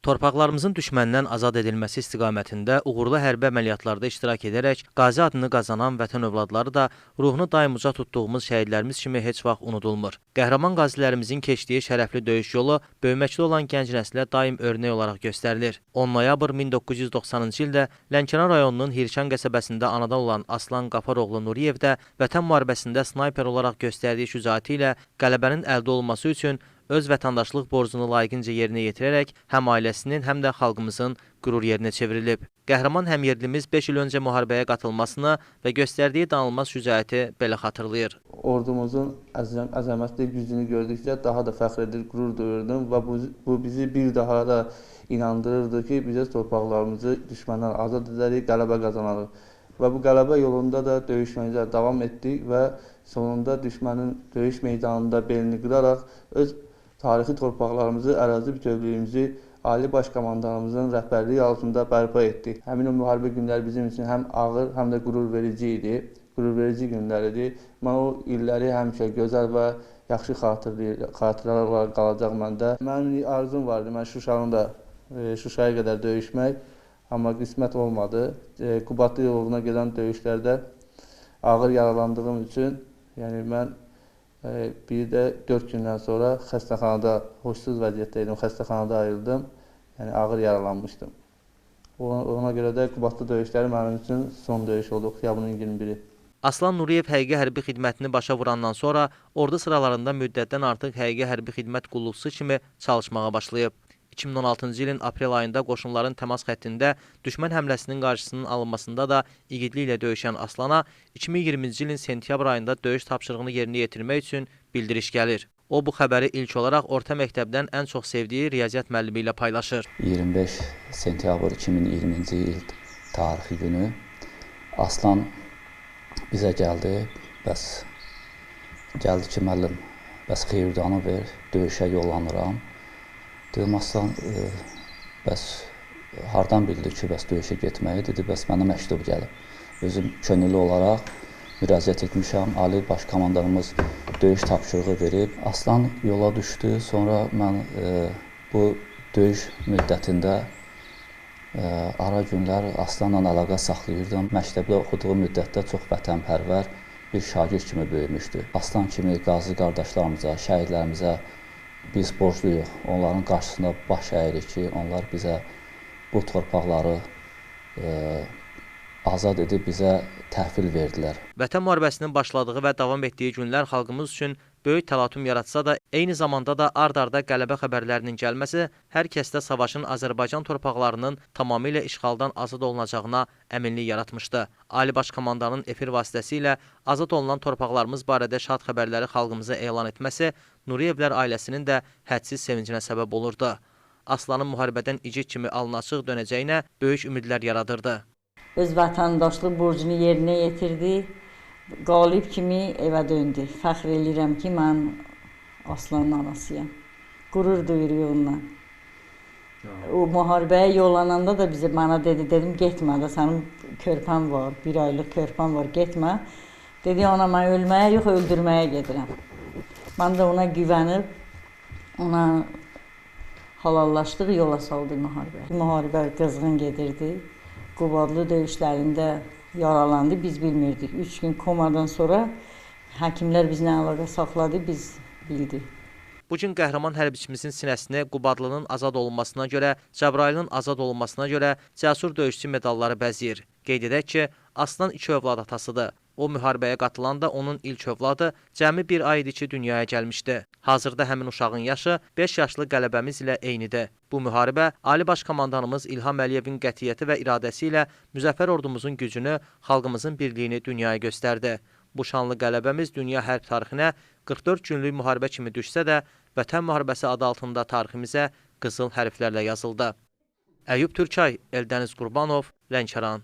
Torpaqlarımızın düşməndən azad edilməsi istiqamətində uğurlu hərbi əməliyyatlarda iştirak edərək qazi adını qazanan vətən övladları da ruhunu daim uca tutduğumuz şəhidlərimiz kimi heç vaxt unudulmur. Qəhrəman qazilərimizin keçdiyi şərəfli döyüş yolu böyüməkdə olan gənc nəslə daim örnək olaraq göstərilir. 10 noyabr 1990-cı ildə Lənkəran rayonunun Hirşan qəsəbəsində anadan olan Aslan Qafaroğlu Nuriyev də vətən müharibəsində snayper olaraq göstərdiyi şücaəti ilə qələbənin əldə olunması üçün öz vətəndaşlıq borcunu layiqincə yerinə yetirərək həm ailəsinin, həm də xalqımızın qürur yerinə çevrilib. Qəhrəman həmyerlimiz 5 il öncə müharibəyə qatılmasını və göstərdiyi danılmaz şücaəti belə xatırlayır. Ordumuzun əzəmətli gücünü gördükcə daha da fəxr edir, qürur duyurdum və bu bizi bir daha da inandırırdı ki, biz torpaqlarımızı düşməndən azad edərik, qələbə qazanarıq. Və bu qələbə yolunda da döyüşməyəcə davam etdik və sonunda düşmənin döyüş meydanında belini qıraraq öz tarixi torpaqlarımızı, ərazi bütövlüyümüzü Ali Baş Komandanımızın rəhbərliyi altında bərpa etdik. Həmin o müharibə günləri bizim üçün həm ağır, həm də qürur verici idi. Qürur verici günlər idi. Mən o illəri həmişə gözəl və yaxşı xatirələrlə qalacaq məndə. Mənim arzum vardı, mən Şuşaya qədər döyüşmək, amma qismət olmadı. Qubadlı yoluna gedən döyüşlərdə ağır yaralandığım üçün, yəni mən bir də 4 gündən sonra xəstəxanada, hoşsuz vəziyyətdə idim, xəstəxanada ayrıldım, yəni ağır yaralanmışdım. Ona görə də Qubadlı döyüşləri mənim üçün son döyüş oldu, oktyabrın 21-i. Aslan Nuriyev həqiqi hərbi xidmətini başa vurandan sonra ordu sıralarında müddətdən artıq həqiqi hərbi xidmət qulluqçusu kimi çalışmağa başlayıb. 2016-cı ilin aprel ayında qoşunların təmas xəttində düşmən həmləsinin qarşısının alınmasında da igidliklə döyüşən Aslana 2020-ci ilin sentyabr ayında döyüş tapşırığını yerinə yetirmək üçün bildiriş gəlir. O, bu xəbəri ilk olaraq orta məktəbdən ən çox sevdiyi riyaziyyat müəllimi ilə paylaşır. 25 sentyabr 2020-ci il tarixi günü Aslan bizə gəldi, gəldi ki, müəllim, xeyirdanı ver, döyüşə yollanıram. Dedim, Aslan, hardan bildi ki, döyüşə getməyi? Dedi, mənə məktub gəlib. Özüm könüllü olaraq müraciət etmişəm. Ali Baş Komandanımız döyüş tapşırığı verib. Aslan yola düşdü. Sonra mən bu döyüş müddətində ara günlər Aslanla əlaqə saxlayırdım. Məktəbdə oxuduğu müddətdə çox vətənpərvər bir şagird kimi böyümüşdü. Aslan kimi qazi qardaşlarımıza, şəhidlərimizə biz borcluyuq. Onların qarşısında baş əyirik ki, onlar bizə bu torpaqları azad edib bizə təhvil verdilər. Vətən müharibəsinin başladığı və davam etdiyi günlər xalqımız üçün böyük təlatüm yaratsa da, eyni zamanda da ard-arda qələbə xəbərlərinin gəlməsi hər kəsdə savaşın Azərbaycan torpaqlarının tamamilə işğaldan azad olunacağına əminlik yaratmışdı. Ali Baş Komandanın efir vasitəsilə azad olunan torpaqlarımız barədə şad xəbərləri xalqımıza elan etməsi Nuriyevlər ailəsinin də hədsiz sevincinə səbəb olurdu. Aslanın müharibədən igid kimi alın-açıq dönəcəyinə böyük ümidlər yaradırdı. Öz vətəndaşlıq borcunu yerinə yetirdi. Qalib kimi evə döndü. Fəxr edirəm ki, mən Aslanın anasıyam. Qürur duyuruq ondan. O müharibəyə yollananda da mənə dedim, getmə də, sənin körpən var, 1 aylıq körpən var, getmə. Dedi, ana, mən ölməyə yox, öldürməyə gedirəm. Mən də ona güvənib, ona halallaşdıq, yola saldıq müharibə. Müharibə qızğın gedirdi. Qubadlı döyüşlərində yaralandı, biz bilmirdik. 3 gün komadan sonra həkimlər bizlə əlaqə saxladı, biz bildik. Bugün qəhrəman hərbiçimizin sinəsini Qubadlının azad olunmasına görə, Cəbrailin azad olunmasına görə cəsur döyüşçü medalları bəzəyir. Qeyd edək ki, Aslan 2 övlad atasıdır. O, müharibəyə qatılanda onun ilk övladı cəmi 1 ay idi ki, dünyaya gəlmişdi. Hazırda həmin uşağın yaşı 5 yaşlı qələbəmiz ilə eynidir. Bu müharibə Ali Baş Komandanımız İlham Əliyevin qətiyyəti və iradəsi ilə müzəffər ordumuzun gücünü, xalqımızın birliyini dünyaya göstərdi. Bu şanlı qələbəmiz dünya hərb tarixinə 44 günlük müharibə kimi düşsə də, Vətən müharibəsi adı altında tariximizə qızıl hərflərlə yazıldı. Əyyub Türkay, Eldəniz Qurbanov, Lənkəran.